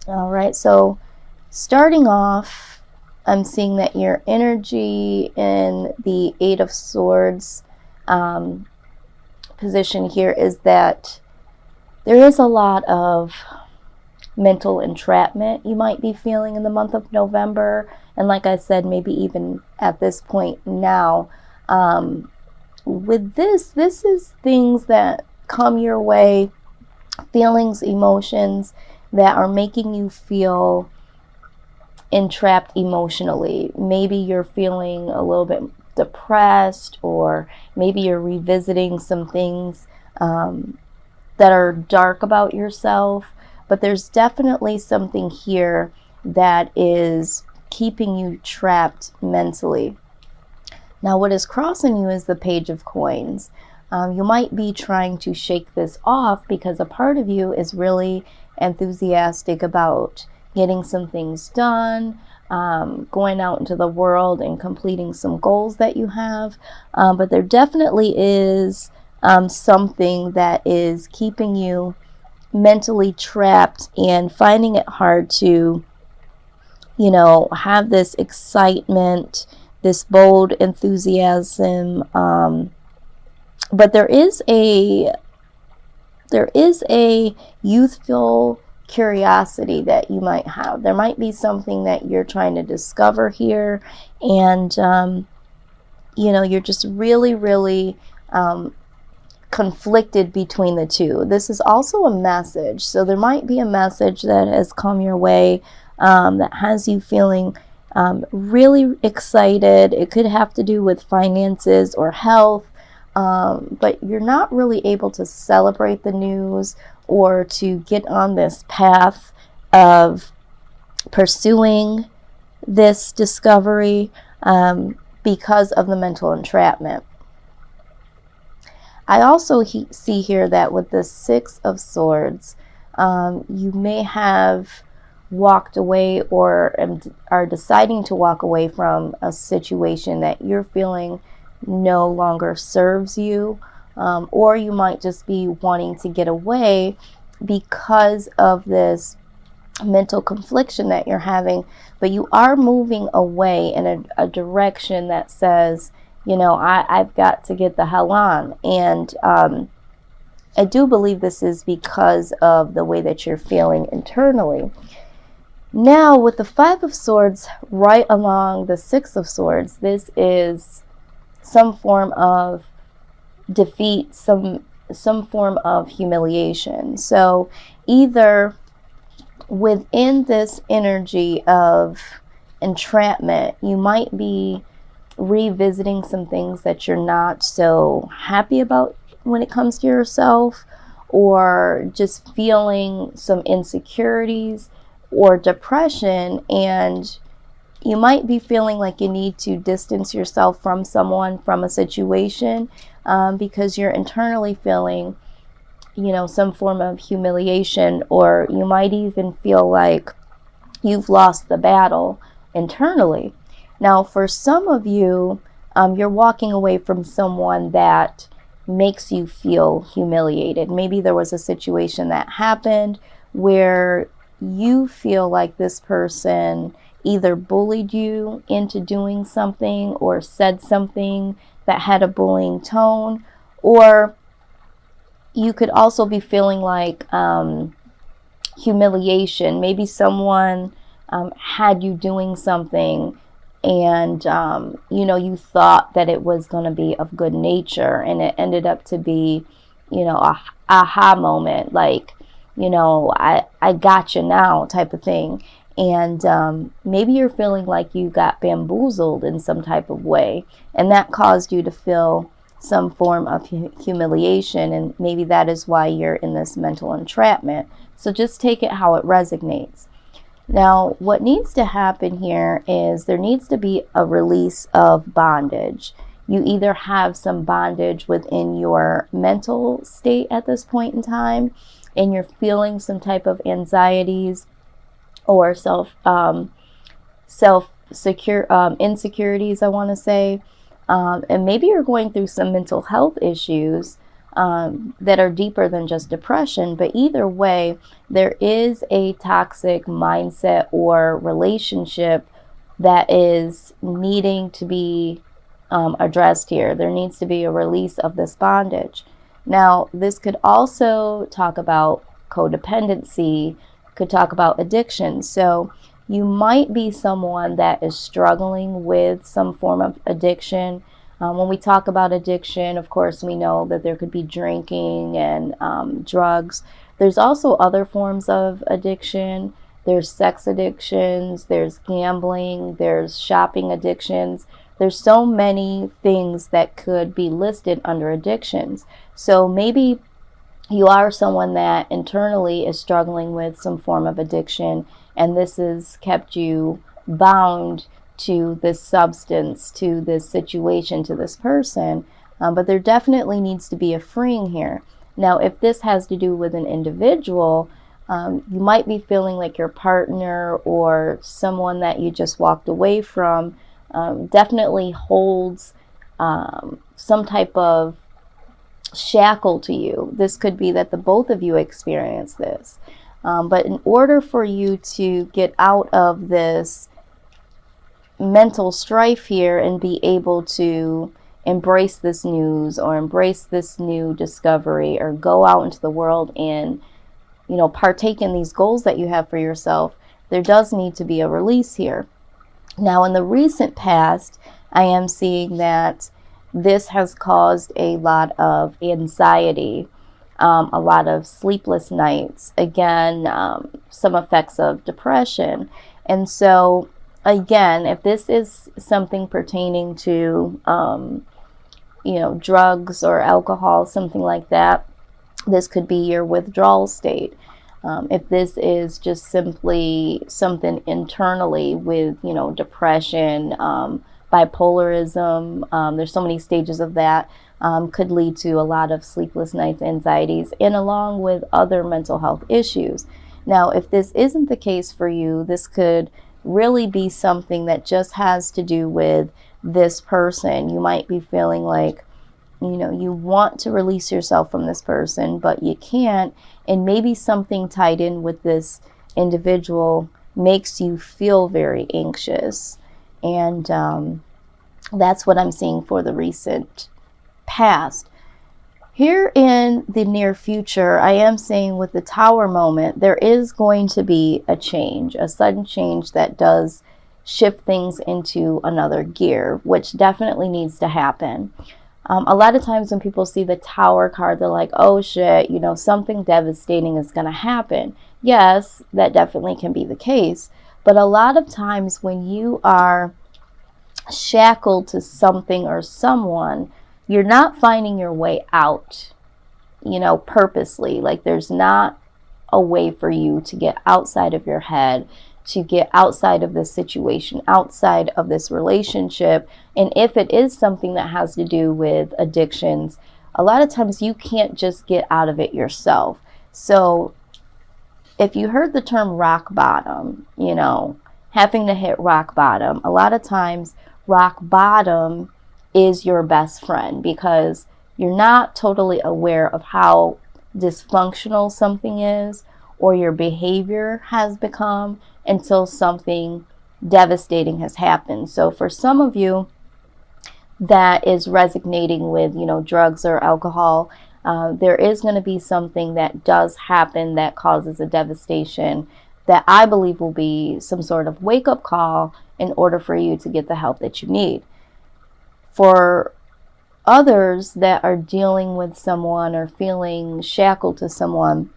All right, so starting off, I'm seeing that your energy in the Eight of Swords um, position here is that there is a lot of mental entrapment you might be feeling in the month of November. And like I said, maybe even at this point now, with this is things that come your way, feelings, emotions that are making you feel entrapped emotionally. Maybe you're feeling a little bit depressed, or maybe you're revisiting some things that are dark about yourself. But there's definitely something here that is keeping you trapped mentally. Now, what is crossing you is the Page of Coins. You might be trying to shake this off because a part of you is really enthusiastic about getting some things done, going out into the world and completing some goals that you have. But there definitely is something that is keeping you mentally trapped and finding it hard to, have this excitement, this bold enthusiasm. But there is a youthful curiosity that you might have. There might be something that you're trying to discover here, and you're just really, really conflicted between the two. This is also a message, so there might be a message that has come your way that has you feeling really excited. It could have to do with finances or health. But you're not really able to celebrate the news or to get on this path of pursuing this discovery because of the mental entrapment. I also see here that with the Six of Swords, you may have walked away or are deciding to walk away from a situation that you're feeling no longer serves you, or you might just be wanting to get away because of this mental confliction that you're having. But you are moving away in a direction that says, I've got to get the hell on. And I do believe this is because of the way that you're feeling internally. Now, with the Five of Swords right along the Six of Swords, this is some form of defeat, some form of humiliation. So either within this energy of entrapment, you might be revisiting some things that you're not so happy about when it comes to yourself, or just feeling some insecurities or depression, and you might be feeling like you need to distance yourself from someone, from a situation, because you're internally feeling, some form of humiliation, or you might even feel like you've lost the battle internally. Now, for some of you, you're walking away from someone that makes you feel humiliated. Maybe there was a situation that happened where you feel like this person either bullied you into doing something or said something that had a bullying tone, or you could also be feeling like humiliation. Maybe someone had you doing something, and you thought that it was going to be of good nature, and it ended up to be a aha moment, like I got you now type of thing. And maybe you're feeling like you got bamboozled in some type of way, and that caused you to feel some form of humiliation, and maybe that is why you're in this mental entrapment. So just take it how it resonates. Now, what needs to happen here is there needs to be a release of bondage. You either have some bondage within your mental state at this point in time, and you're feeling some type of anxieties or insecurities, I want to say. And maybe you're going through some mental health issues that are deeper than just depression. But either way, there is a toxic mindset or relationship that is needing to be addressed here. There needs to be a release of this bondage. Now, this could also talk about codependency, could talk about addiction. So you might be someone that is struggling with some form of addiction. When we talk about addiction, of course, we know that there could be drinking and drugs. There's also other forms of addiction. There's sex addictions, there's gambling, there's shopping addictions. There's so many things that could be listed under addictions. So maybe you are someone that internally is struggling with some form of addiction, and this has kept you bound to this substance, to this situation, to this person. But there definitely needs to be a freeing here. Now, if this has to do with an individual, you might be feeling like your partner or someone that you just walked away from definitely holds some type of shackle to you. This could be that the both of you experience this. But in order for you to get out of this mental strife here and be able to embrace this news or embrace this new discovery or go out into the world and, you know, partake in these goals that you have for yourself, there does need to be a release here. Now, in the recent past, I am seeing that this has caused a lot of anxiety, a lot of sleepless nights, again, some effects of depression. And so, again, if this is something pertaining to, you know, drugs or alcohol, something like that, this could be your withdrawal state. If this is just simply something internally with, you know, depression, bipolarism, there's so many stages of that, could lead to a lot of sleepless nights, anxieties, and along with other mental health issues. Now, if this isn't the case for you, this could really be something that just has to do with this person. You might be feeling like, you know, you want to release yourself from this person, but you can't. And maybe something tied in with this individual makes you feel very anxious. And that's what I'm seeing for the recent past. Here in the near future, I am saying with the Tower moment, there is going to be a change, a sudden change that does shift things into another gear, which definitely needs to happen. A lot of times when people see the Tower card, they're like, oh shit, you know, something devastating is going to happen. Yes, that definitely can be the case. But a lot of times when you are shackled to something or someone, you're not finding your way out, you know, purposely. Like there's not a way for you to get outside of your head, to get outside of this situation, outside of this relationship. And if it is something that has to do with addictions, a lot of times you can't just get out of it yourself. So if you heard the term rock bottom, you know, having to hit rock bottom, a lot of times rock bottom is your best friend because you're not totally aware of how dysfunctional something is or your behavior has become until something devastating has happened. So for some of you that is resonating with, you know, drugs or alcohol, there is going to be something that does happen that causes a devastation that I believe will be some sort of wake-up call in order for you to get the help that you need. For others that are dealing with someone or feeling shackled to someone,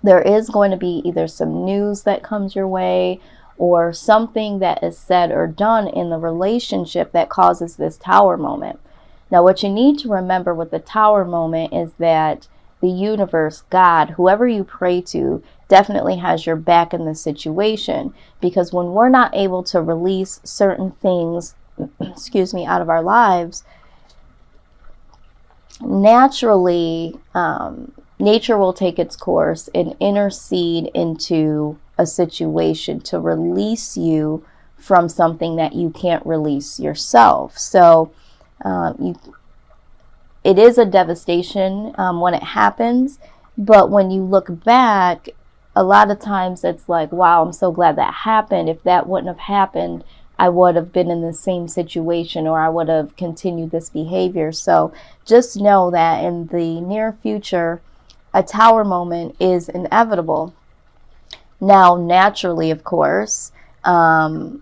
there is going to be either some news that comes your way or something that is said or done in the relationship that causes this Tower moment. Now, what you need to remember with the Tower moment is that the universe, God, whoever you pray to, definitely has your back in this situation. Because when we're not able to release certain things, out of our lives, naturally, nature will take its course and intercede into a situation to release you from something that you can't release yourself. So it is a devastation when it happens, but when you look back, a lot of times it's like, wow, I'm so glad that happened. If that wouldn't have happened, I would have been in the same situation, or I would have continued this behavior. So just know that in the near future, a tower moment is inevitable. Now, naturally, of course, the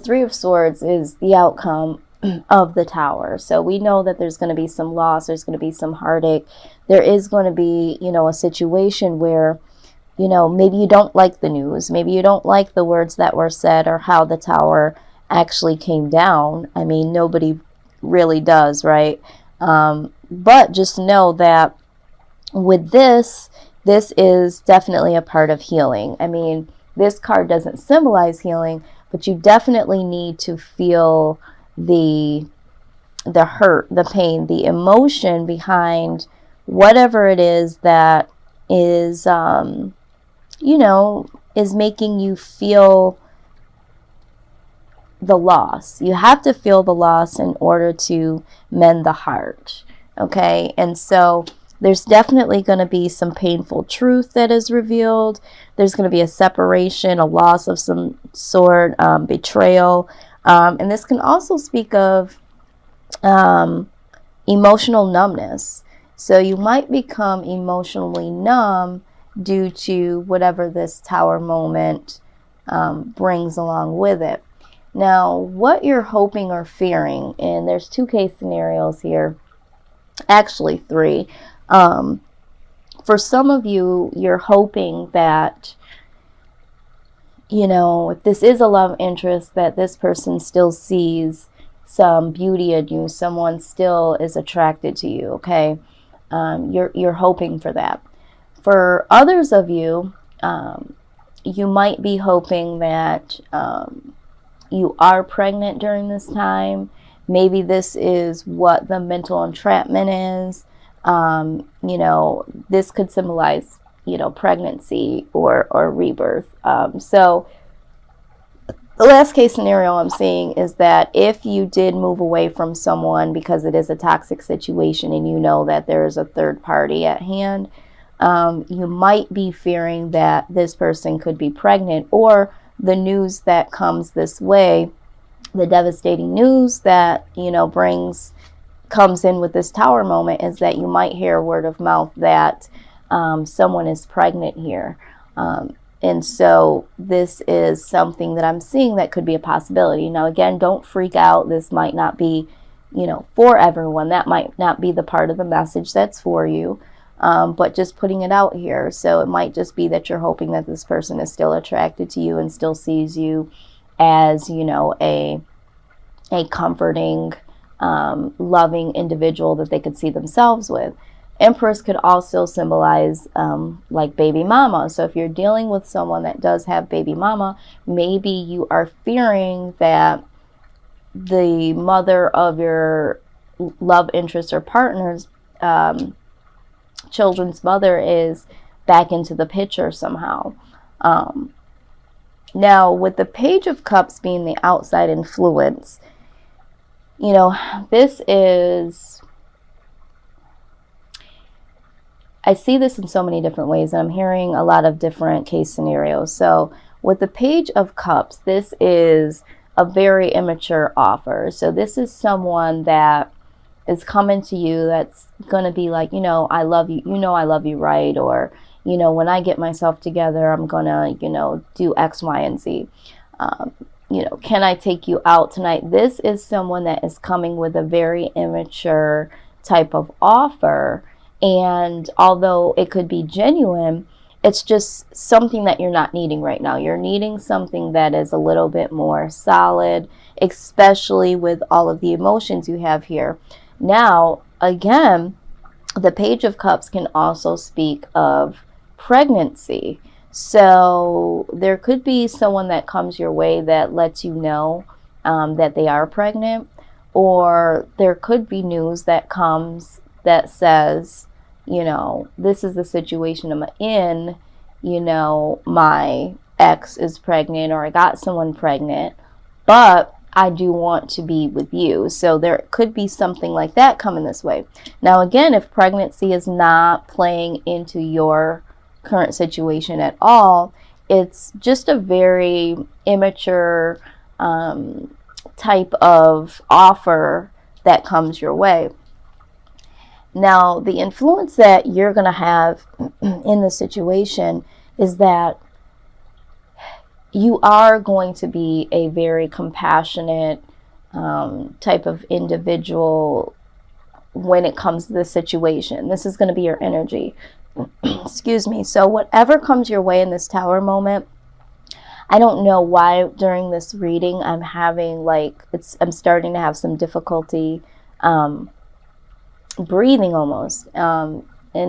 Three of Swords is the outcome of the tower. So we know that there's going to be some loss, there's going to be some heartache. There is going to be, a situation where, maybe you don't like the news. Maybe you don't like the words that were said or how the tower actually came down. I mean, nobody really does, right? But just know that with this is definitely a part of healing. I mean, this card doesn't symbolize healing, but you definitely need to feel the hurt, the pain, the emotion behind whatever it is that is, is making you feel the loss. You have to feel the loss in order to mend the heart. Okay. And so there's definitely going to be some painful truth that is revealed. There's going to be a separation, a loss of some sort, betrayal. And this can also speak of emotional numbness. So you might become emotionally numb due to whatever this tower moment brings along with it. Now, what you're hoping or fearing, and there's 2 case scenarios here, actually 3. For some of you, you're hoping that, if this is a love interest, that this person still sees some beauty in you, someone still is attracted to you, okay? You're hoping for that. For others of you, you might be hoping that you are pregnant during this time. Maybe this is what the mental entrapment is. This could symbolize, pregnancy or rebirth. So the last case scenario I'm seeing is that if you did move away from someone because it is a toxic situation and you know that there is a third party at hand, you might be fearing that this person could be pregnant, or the news that comes this way, the devastating news that, comes in with this tower moment, is that you might hear word of mouth that someone is pregnant here. And so this is something that I'm seeing that could be a possibility. Now, again, don't freak out. This might not be, for everyone. That might not be the part of the message that's for you. But just putting it out here. So it might just be that you're hoping that this person is still attracted to you and still sees you as, a comforting, loving individual that they could see themselves with. Empress could also symbolize like baby mama. So if you're dealing with someone that does have baby mama, maybe you are fearing that the mother of your love interest or partner's children's mother is back into the picture somehow. Now, with the Page of Cups being the outside influence, this is, I see this in so many different ways, and I'm hearing a lot of different case scenarios. So with the Page of Cups, this is a very immature offer. So this is someone that is coming to you that's going to be like, I love you, I love you, right? Or, when I get myself together, I'm going to, do X, Y, and Z. Can I take you out tonight? This is someone that is coming with a very immature type of offer. And although it could be genuine, it's just something that you're not needing right now. You're needing something that is a little bit more solid, especially with all of the emotions you have here. Now, again, the Page of Cups can also speak of pregnancy. So there could be someone that comes your way that lets you know that they are pregnant, or there could be news that comes that says, this is the situation I'm in, my ex is pregnant, or I got someone pregnant, but I do want to be with you. So there could be something like that coming this way. Now, again, if pregnancy is not playing into your current situation at all, it's just a very immature type of offer that comes your way. Now, the influence that you're going to have in the situation is that you are going to be a very compassionate type of individual when it comes to the situation. This is going to be your energy. Excuse me. So whatever comes your way in this Tower moment, I don't know why during this reading I'm having I'm starting to have some difficulty breathing almost. And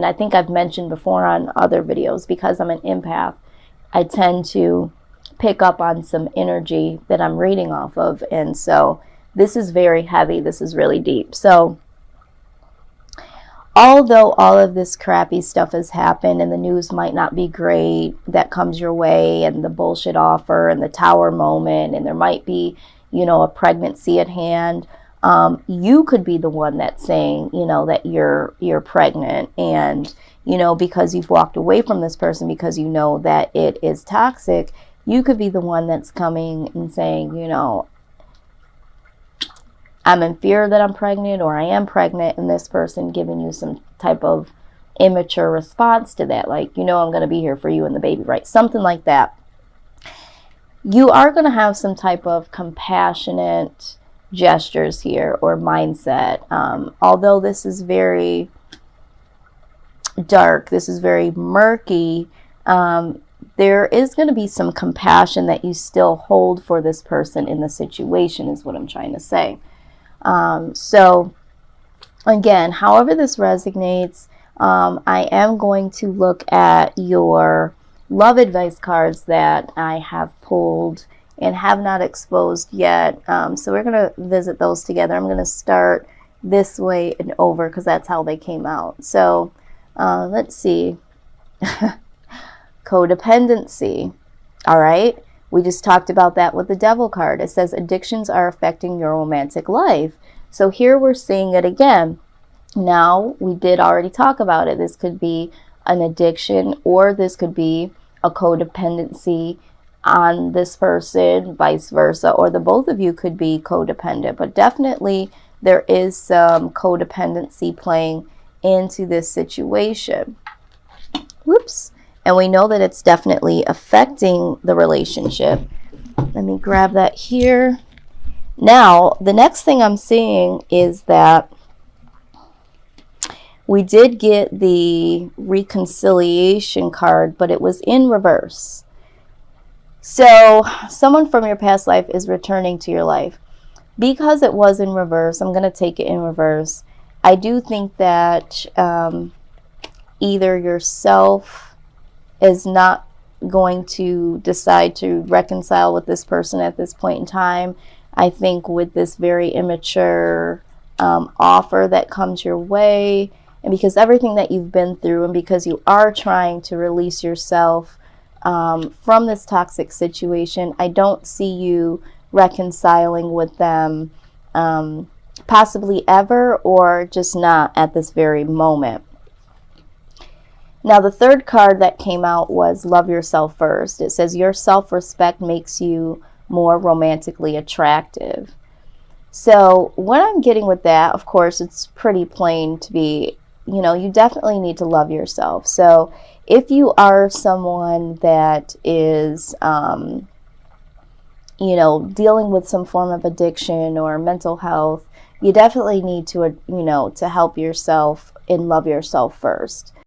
I think I've mentioned before on other videos, because I'm an empath, I tend to pick up on some energy that I'm reading off of. And so this is very heavy. This is really deep. So although all of this crappy stuff has happened and the news might not be great that comes your way, and the bullshit offer and the Tower moment, and there might be, a pregnancy at hand, you could be the one that's saying, that you're pregnant, and, because you've walked away from this person because you know that it is toxic, you could be the one that's coming and saying, I'm in fear that I'm pregnant, or I am pregnant, and this person giving you some type of immature response to that. Like, I'm going to be here for you and the baby, right? Something like that. You are going to have some type of compassionate gestures here or mindset. Although this is very dark, this is very murky, there is going to be some compassion that you still hold for this person in the situation, is what I'm trying to say. So again, however this resonates, I am going to look at your love advice cards that I have pulled and have not exposed yet. So we're going to visit those together. I'm going to start this way and over because that's how they came out. So let's see. Codependency. All right. We just talked about that with the Devil card. It says addictions are affecting your romantic life. So here we're seeing it again. Now, we did already talk about it. This could be an addiction, or this could be a codependency on this person, vice versa, or the both of you could be codependent. But definitely there is some codependency playing into this situation. Whoops. And we know that it's definitely affecting the relationship. Let me grab that here. Now, the next thing I'm seeing is that we did get the reconciliation card, but it was in reverse. So someone from your past life is returning to your life. Because it was in reverse, I'm going to take it in reverse. I do think that either yourself is not going to decide to reconcile with this person at this point in time. I think with this very immature offer that comes your way, and because everything that you've been through, and because you are trying to release yourself from this toxic situation, I don't see you reconciling with them possibly ever, or just not at this very moment. Now, the third card that came out was Love Yourself First. It says your self-respect makes you more romantically attractive. So what I'm getting with that, of course, it's pretty plain to be, you definitely need to love yourself. So if you are someone that is, dealing with some form of addiction or mental health, you definitely need to, to help yourself and love yourself first.